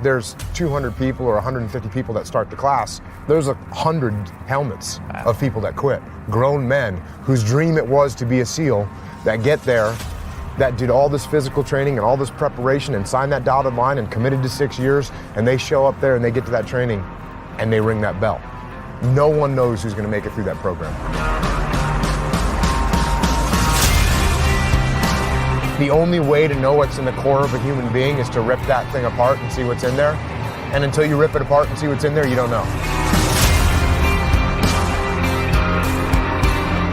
there's 200 people or 150 people that start the class, there's 100 helmets of people that quit. Grown men whose dream it was to be a SEAL that get there, that did all this physical training and all this preparation and signed that dotted line and committed to 6 years, and they show up there and they get to that training and they ring that bell. No one knows who's going to make it through that program. The only way to know what's in the core of a human being is to rip that thing apart and see what's in there. And until you rip it apart and see what's in there, you don't know.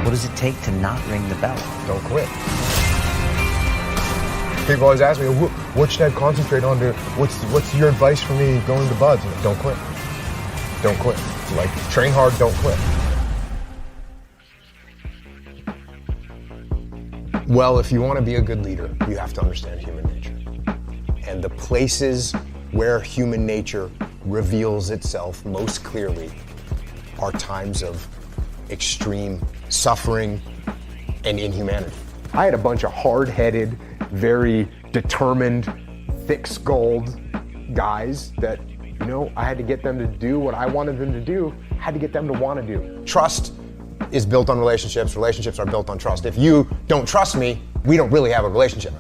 What does it take to not ring the bell? Don't quit. People always ask me, what should I concentrate on? What's your advice for me going to buds? Don't quit. Don't quit. Like, train hard, don't quit. Well, if you want to be a good leader, you have to understand human nature. And the places where human nature reveals itself most clearly are times of extreme suffering and inhumanity. I had a bunch of hard-headed, very determined, thick-skulled guys that, you know, I had to get them to do what I wanted them to do. I had to get them to want to do. Trust is built on relationships. Relationships are built on trust. If you don't trust me, we don't really have a relationship.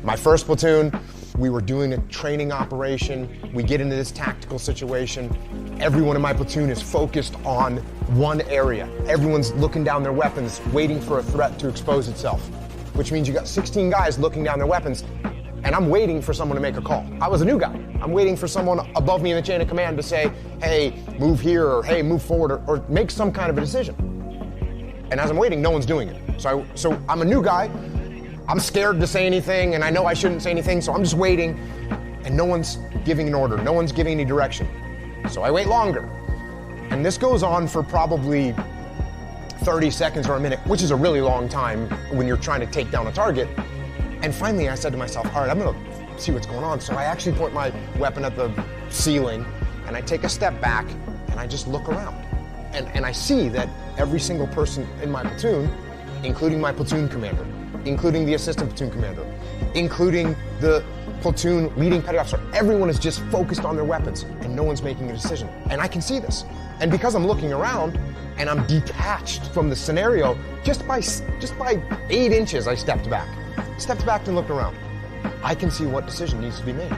My first platoon, we were doing a training operation. We get into this tactical situation. Everyone in my platoon is focused on one area. Everyone's looking down their weapons, waiting for a threat to expose itself, which means you got 16 guys looking down their weapons, and I'm waiting for someone to make a call. I was a new guy. I'm waiting for someone above me in the chain of command to say, hey, move here, or hey, move forward, or make some kind of a decision. And as I'm waiting, no one's doing it. So I'm a new guy. I'm scared to say anything, and I know I shouldn't say anything, so I'm just waiting, and no one's giving an order. No one's giving any direction. So I wait longer. And this goes on for probably 30 seconds or a minute, which is a really long time when you're trying to take down a target. And finally, I said to myself, all right, I'm gonna see what's going on. So I actually point my weapon at the ceiling, and I take a step back, and I just look around. And I see that every single person in my platoon, including my platoon commander, including the assistant platoon commander, including the platoon leading petty officer, everyone is just focused on their weapons, and no one's making a decision. And I can see this. And because I'm looking around, and I'm detached from the scenario, just by 8 inches, I stepped back and looked around. I can see what decision needs to be made.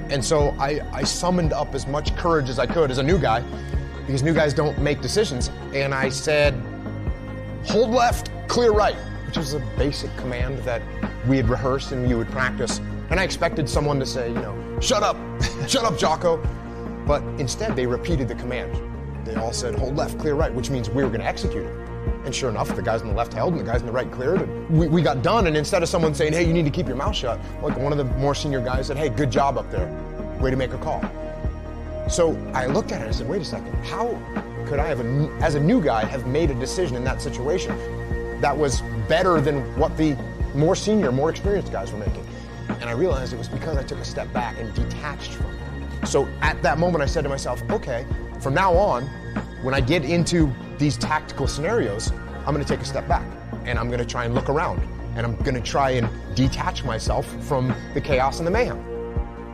And so I summoned up as much courage as I could as a new guy, because new guys don't make decisions. And I said, hold left, clear right, which was a basic command that we had rehearsed and we would practice. And I expected someone to say, you know, shut up, Jocko. But instead they repeated the command. They all said, hold left, clear right, which means we were gonna execute it. And sure enough, the guys on the left held and the guys on the right cleared. And we got done, and instead of someone saying, hey, you need to keep your mouth shut, like one of the more senior guys said, hey, good job up there, way to make a call. So I looked at it and I said, wait a second, how could I have, as a new guy, have made a decision in that situation that was better than what the more senior, more experienced guys were making? And I realized it was because I took a step back and detached from it. So at that moment I said to myself, okay, from now on, when I get into these tactical scenarios, I'm gonna take a step back and I'm gonna try and look around and I'm gonna try and detach myself from the chaos and the mayhem.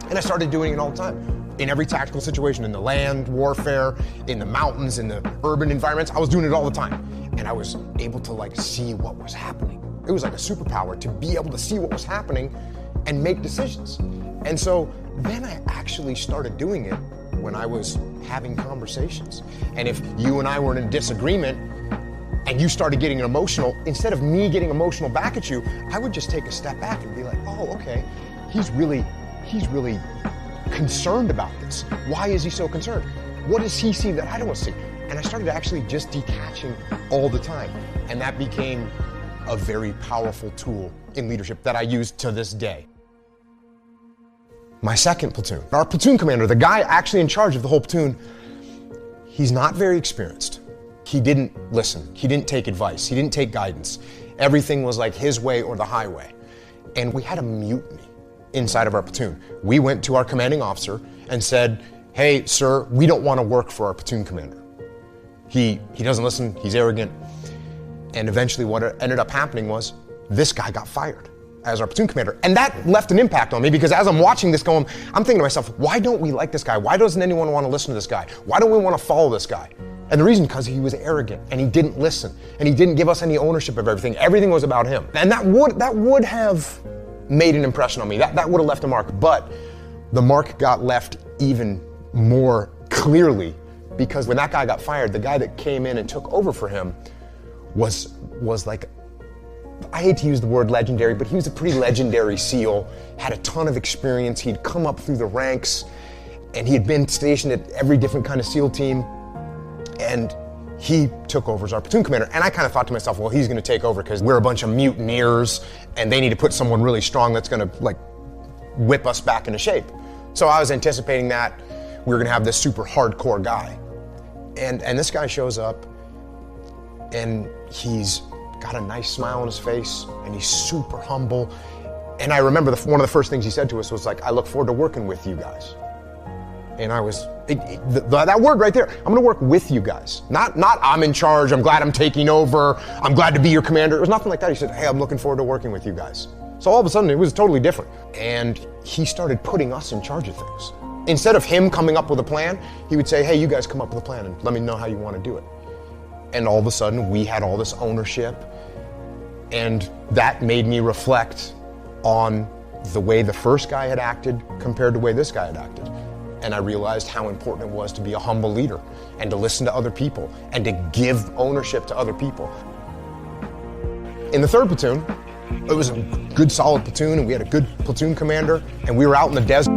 And I started doing it all the time. In every tactical situation, in the land warfare, in the mountains, in the urban environments, I was doing it all the time. And I was able to like see what was happening. It was like a superpower to be able to see what was happening and make decisions. And so then I actually started doing it when I was having conversations. And if you and I were in a disagreement and you started getting emotional, instead of me getting emotional back at you, I would just take a step back and be like, oh, okay, he's really concerned about this. Why is he so concerned? What does he see that I don't see? And I started actually just detaching all the time. And that became a very powerful tool in leadership that I use to this day. My second platoon, our platoon commander, the guy actually in charge of the whole platoon, he's not very experienced. He didn't listen. He didn't take advice. He didn't take guidance. Everything was like his way or the highway. And we had a mutiny inside of our platoon. We went to our commanding officer and said, hey, sir, we don't want to work for our platoon commander. He doesn't listen, he's arrogant. And eventually what ended up happening was this guy got fired as our platoon commander. And that left an impact on me because as I'm watching this going, I'm thinking to myself, why don't we like this guy? Why doesn't anyone want to listen to this guy? Why don't we want to follow this guy? And the reason, because he was arrogant and he didn't listen and he didn't give us any ownership of everything. Everything was about him. And that would have made an impression on me. That would have left a mark. But the mark got left even more clearly because when that guy got fired, the guy that came in and took over for him was like, I hate to use the word legendary, but he was a pretty legendary SEAL, had a ton of experience. He'd come up through the ranks and he had been stationed at every different kind of SEAL team. And he took over as our platoon commander. And I kind of thought to myself, well, he's going to take over because we're a bunch of mutineers and they need to put someone really strong that's going to like whip us back into shape. So I was anticipating that we were going to have this super hardcore guy. And this guy shows up and he's got a nice smile on his face and he's super humble. And I remember one of the first things he said to us was like, I look forward to working with you guys. And I was, that word right there, I'm gonna work with you guys. Not I'm in charge, I'm glad I'm taking over, I'm glad to be your commander. It was nothing like that. He said, hey, I'm looking forward to working with you guys. So all of a sudden it was totally different. And he started putting us in charge of things. Instead of him coming up with a plan, he would say, hey, you guys come up with a plan and let me know how you wanna do it. And all of a sudden we had all this ownership, and that made me reflect on the way the first guy had acted compared to the way this guy had acted. And I realized how important it was to be a humble leader and to listen to other people and to give ownership to other people. In the 3rd platoon, it was a good solid platoon and we had a good platoon commander and we were out in the desert.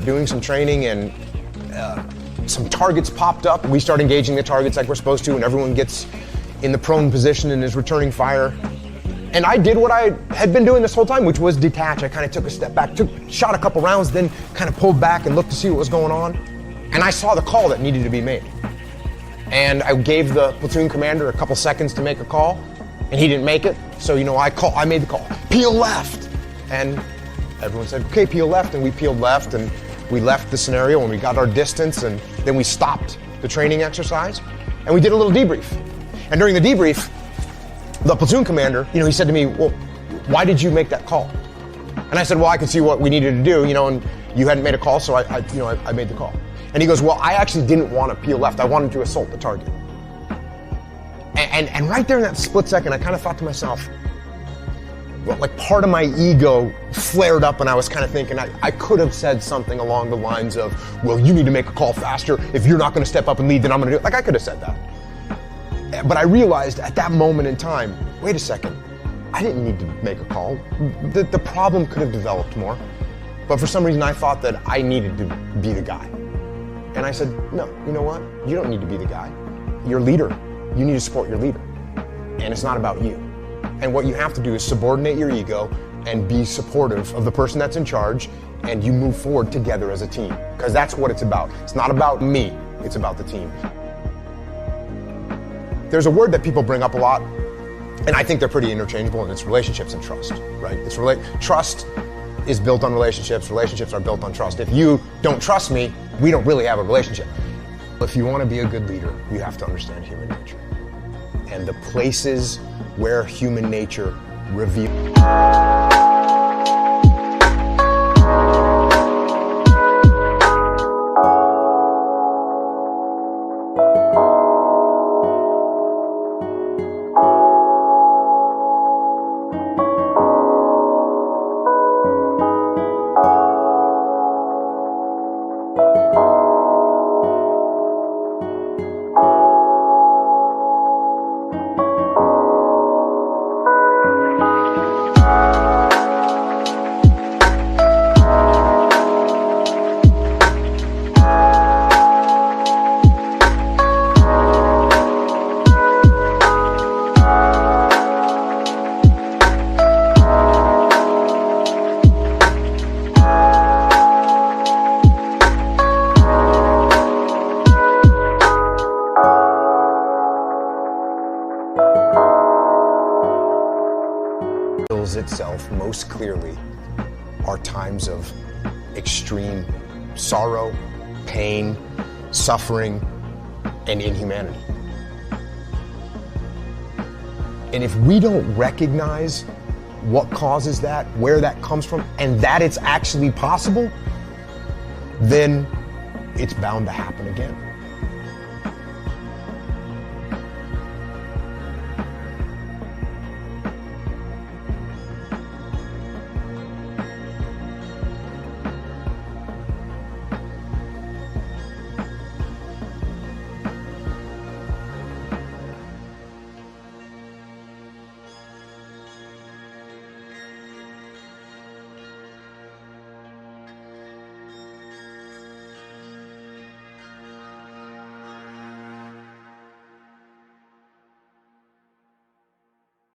Doing some training and some targets popped up. We start engaging the targets like we're supposed to and everyone gets in the prone position and is returning fire. And I did what I had been doing this whole time, which was detach. I kind of took a step back, shot a couple rounds, then kind of pulled back and looked to see what was going on. And I saw the call that needed to be made. And I gave the platoon commander a couple seconds to make a call and he didn't make it. So, I made the call, peel left. And everyone said, okay, peel left. And we peeled left and we left the scenario and we got our distance and then we stopped the training exercise and we did a little debrief. And during the debrief, the platoon commander, he said to me, well, why did you make that call? And I said, well, I could see what we needed to do, and you hadn't made a call, so I made the call. And he goes, well, I actually didn't want to peel left. I wanted to assault the target. And right there in that split second, I kind of thought to myself, well, like part of my ego flared up and I was kind of thinking I could have said something along the lines of, well, you need to make a call faster. If you're not going to step up and lead, then I'm going to do it. Like I could have said that. But I realized at that moment in time, wait a second, I didn't need to make a call. The problem could have developed more. But for some reason I thought that I needed to be the guy. And I said, no, you know what? You don't need to be the guy. You're a leader. You need to support your leader. And it's not about you. And what you have to do is subordinate your ego and be supportive of the person that's in charge, and you move forward together as a team. Because that's what it's about. It's not about me, it's about the team. There's a word that people bring up a lot, And I think they're pretty interchangeable, and it's relationships and trust, right? Trust is built on relationships. Relationships are built on trust. If you don't trust me, we don't really have a relationship. If you want to be a good leader, you have to understand human nature. And the places where human nature reveals itself most clearly are times of extreme sorrow, pain, suffering, and inhumanity. And if we don't recognize what causes that, where that comes from, and that it's actually possible, then it's bound to happen again.